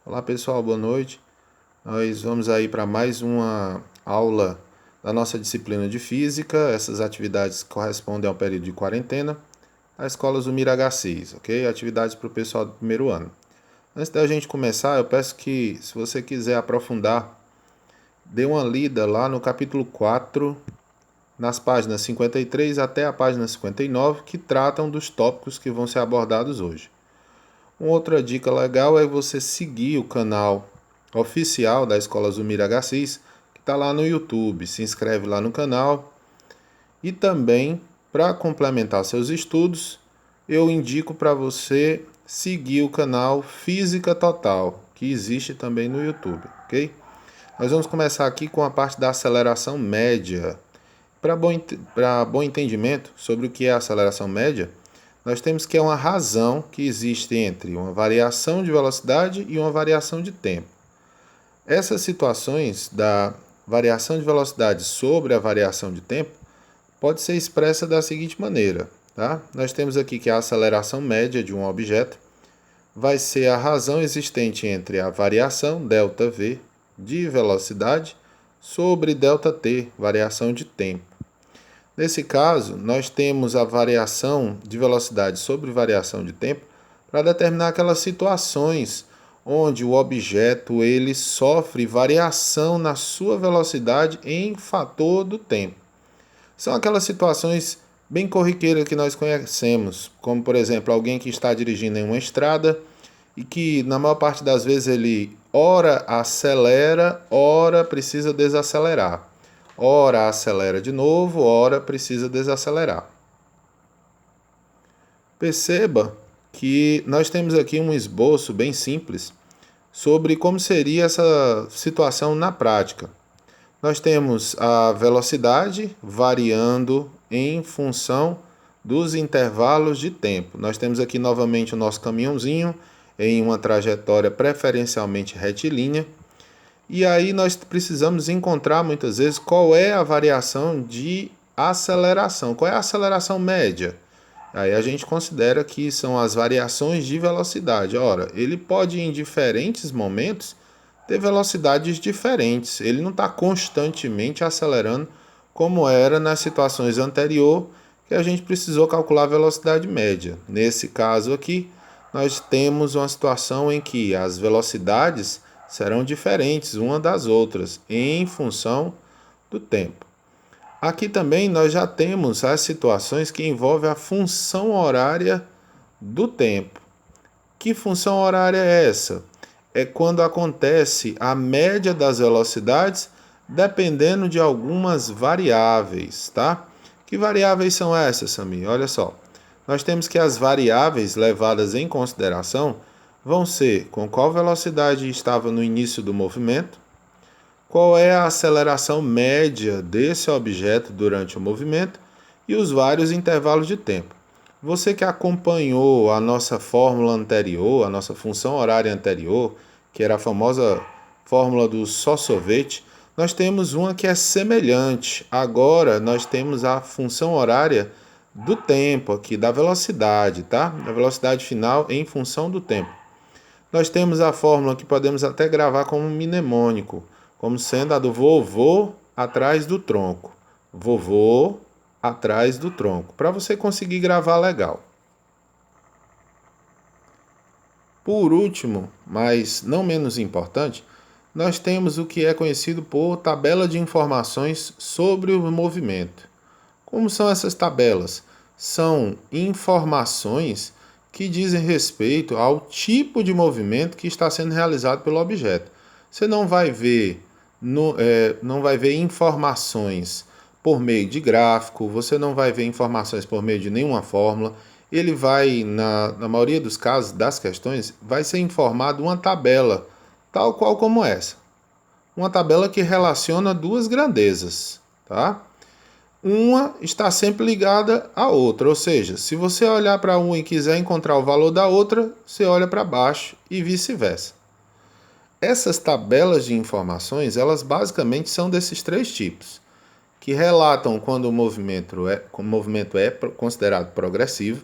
Olá pessoal, boa noite. Nós vamos aí para mais uma aula da nossa disciplina de Física. Essas atividades correspondem ao período de quarentena da Escola Zumira H6, ok? Atividades para o pessoal do primeiro ano. Antes da gente começar, eu peço que, se você quiser aprofundar, dê uma lida lá no capítulo 4, nas páginas 53 até a página 59, que tratam dos tópicos que vão ser abordados hoje. Uma outra dica legal é você seguir o canal oficial da Escola Zumira H6, que está lá no YouTube. Se inscreve lá no canal. E também, para complementar seus estudos, eu indico para você seguir o canal Física Total, que existe também no YouTube, ok? Nós vamos começar aqui com a parte da aceleração média. Para bom entendimento sobre o que é a aceleração média, nós temos que é uma razão que existe entre uma variação de velocidade e uma variação de tempo. Essas situações da variação de velocidade sobre a variação de tempo pode ser expressa da seguinte maneira, tá? Nós temos aqui que a aceleração média de um objeto vai ser a razão existente entre a variação ΔV de velocidade sobre ΔT, variação de tempo. Nesse caso, nós temos a variação de velocidade sobre variação de tempo para determinar aquelas situações onde o objeto ele sofre variação na sua velocidade em fator do tempo. São aquelas situações bem corriqueiras que nós conhecemos, como por exemplo, alguém que está dirigindo em uma estrada e que na maior parte das vezes ele ora acelera, ora precisa desacelerar. Ora acelera de novo, ora precisa desacelerar. Perceba que nós temos aqui um esboço bem simples sobre como seria essa situação na prática. Nós temos a velocidade variando em função dos intervalos de tempo. Nós temos aqui novamente o nosso caminhãozinho em uma trajetória preferencialmente retilínea. E aí nós precisamos encontrar muitas vezes qual é a variação de aceleração, qual é a aceleração média. Aí a gente considera que são as variações de velocidade. Ora, ele pode em diferentes momentos ter velocidades diferentes. Ele não está constantemente acelerando como era nas situações anteriores que a gente precisou calcular a velocidade média. Nesse caso aqui, nós temos uma situação em que as velocidades serão diferentes uma das outras em função do tempo. Aqui também nós já temos as situações que envolvem a função horária do tempo. Que função horária é essa? É quando acontece a média das velocidades dependendo de algumas variáveis, tá? Que variáveis são essas, Samir? Olha só. Nós temos que as variáveis levadas em consideração vão ser com qual velocidade estava no início do movimento, qual é a aceleração média desse objeto durante o movimento e os vários intervalos de tempo. Você que acompanhou a nossa fórmula anterior, a nossa função horária anterior, que era a famosa fórmula do só sorvete, nós temos uma que é semelhante. Agora nós temos a função horária do tempo aqui, da velocidade, tá? Da velocidade final em função do tempo. Nós temos a fórmula que podemos até gravar como mnemônico, como sendo a do vovô atrás do tronco. Vovô atrás do tronco, para você conseguir gravar legal. Por último, mas não menos importante, nós temos o que é conhecido por tabela de informações sobre o movimento. Como são essas tabelas? São informações que dizem respeito ao tipo de movimento que está sendo realizado pelo objeto. Você não vai ver, não vai ver informações por meio de gráfico, você não vai ver informações por meio de nenhuma fórmula. Ele vai, na maioria dos casos, das questões, vai ser informado uma tabela, tal qual como essa. Uma tabela que relaciona duas grandezas, tá? Uma está sempre ligada à outra, ou seja, se você olhar para uma e quiser encontrar o valor da outra, você olha para baixo e vice-versa. Essas tabelas de informações, elas basicamente são desses três tipos, que relatam quando o movimento é considerado progressivo,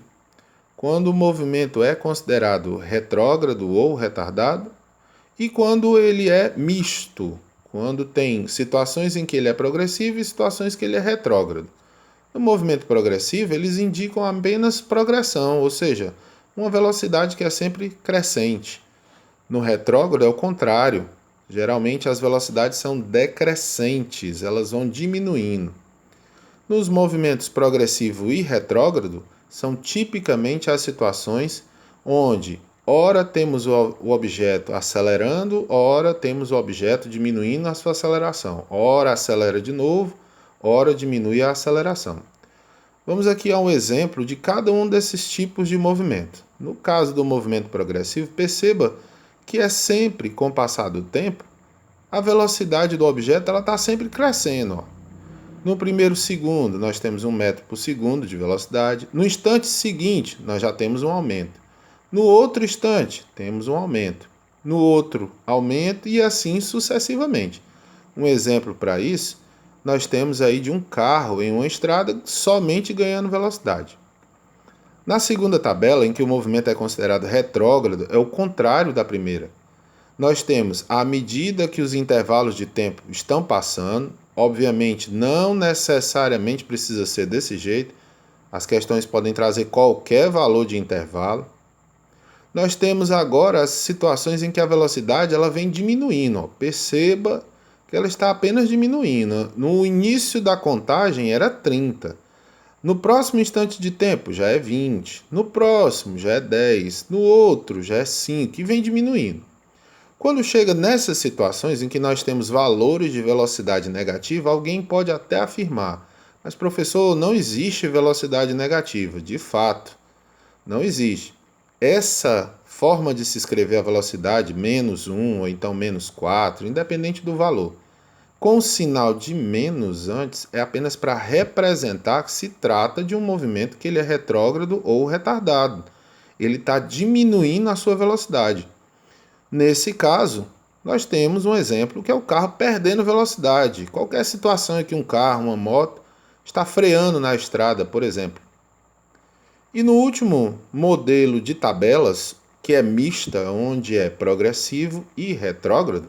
quando o movimento é considerado retrógrado ou retardado, e quando ele é misto, quando tem situações em que ele é progressivo e situações que ele é retrógrado. No movimento progressivo, eles indicam apenas progressão, ou seja, uma velocidade que é sempre crescente. No retrógrado é o contrário. Geralmente as velocidades são decrescentes, elas vão diminuindo. Nos movimentos progressivo e retrógrado, são tipicamente as situações onde ora temos o objeto acelerando, ora temos o objeto diminuindo a sua aceleração. Ora acelera de novo, ora diminui a aceleração. Vamos aqui a um exemplo de cada um desses tipos de movimento. No caso do movimento progressivo, perceba que é sempre, com o passar do tempo, a velocidade do objeto está sempre crescendo. Ó. No primeiro segundo, nós temos 1 metro por segundo de velocidade. No instante seguinte, nós já temos um aumento. No outro instante, temos um aumento. No outro, aumento e assim sucessivamente. Um exemplo para isso, nós temos aí de um carro em uma estrada somente ganhando velocidade. Na segunda tabela, em que o movimento é considerado retrógrado, é o contrário da primeira. Nós temos, à medida que os intervalos de tempo estão passando, obviamente não necessariamente precisa ser desse jeito, as questões podem trazer qualquer valor de intervalo. Nós temos agora as situações em que a velocidade ela vem diminuindo. Ó. Perceba que ela está apenas diminuindo. No início da contagem era 30. No próximo instante de tempo já é 20. No próximo já é 10. No outro já é 5 e vem diminuindo. Quando chega nessas situações em que nós temos valores de velocidade negativa, alguém pode até afirmar, mas professor, não existe velocidade negativa. De fato, não existe. Essa forma de se escrever a velocidade, -1 ou então -4, independente do valor, com o sinal de menos antes, é apenas para representar que se trata de um movimento que ele é retrógrado ou retardado. Ele está diminuindo a sua velocidade. Nesse caso, nós temos um exemplo que é o carro perdendo velocidade. Qualquer situação em que um carro, uma moto, está freando na estrada, por exemplo. E no último modelo de tabelas, que é mista, onde é progressivo e retrógrado,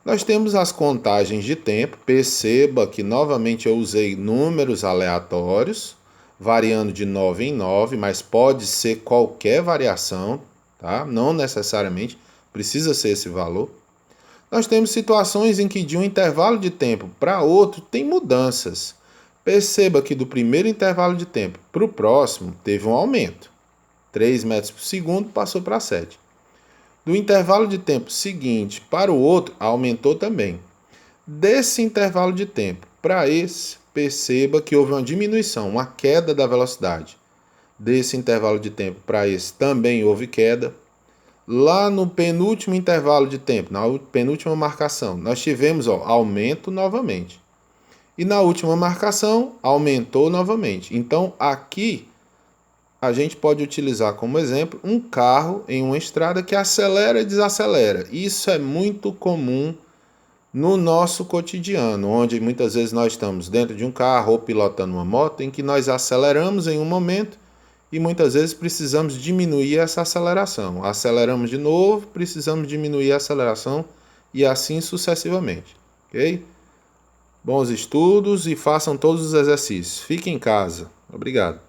nós temos as contagens de tempo. Perceba que novamente eu usei números aleatórios, variando de 9 em 9, mas pode ser qualquer variação, tá? Não necessariamente precisa ser esse valor. Nós temos situações em que de um intervalo de tempo para outro tem mudanças. Perceba que do primeiro intervalo de tempo para o próximo teve um aumento. 3 metros por segundo passou para 7. Do intervalo de tempo seguinte para o outro, aumentou também. Desse intervalo de tempo para esse, perceba que houve uma diminuição, uma queda da velocidade. Desse intervalo de tempo para esse também houve queda. Lá no penúltimo intervalo de tempo, na penúltima marcação, nós tivemos aumento novamente. E na última marcação, aumentou novamente. Então, aqui, a gente pode utilizar como exemplo um carro em uma estrada que acelera e desacelera. Isso é muito comum no nosso cotidiano, onde muitas vezes nós estamos dentro de um carro ou pilotando uma moto, em que nós aceleramos em um momento e muitas vezes precisamos diminuir essa aceleração. Aceleramos de novo, precisamos diminuir a aceleração e assim sucessivamente. Ok? Bons estudos e façam todos os exercícios. Fiquem em casa. Obrigado.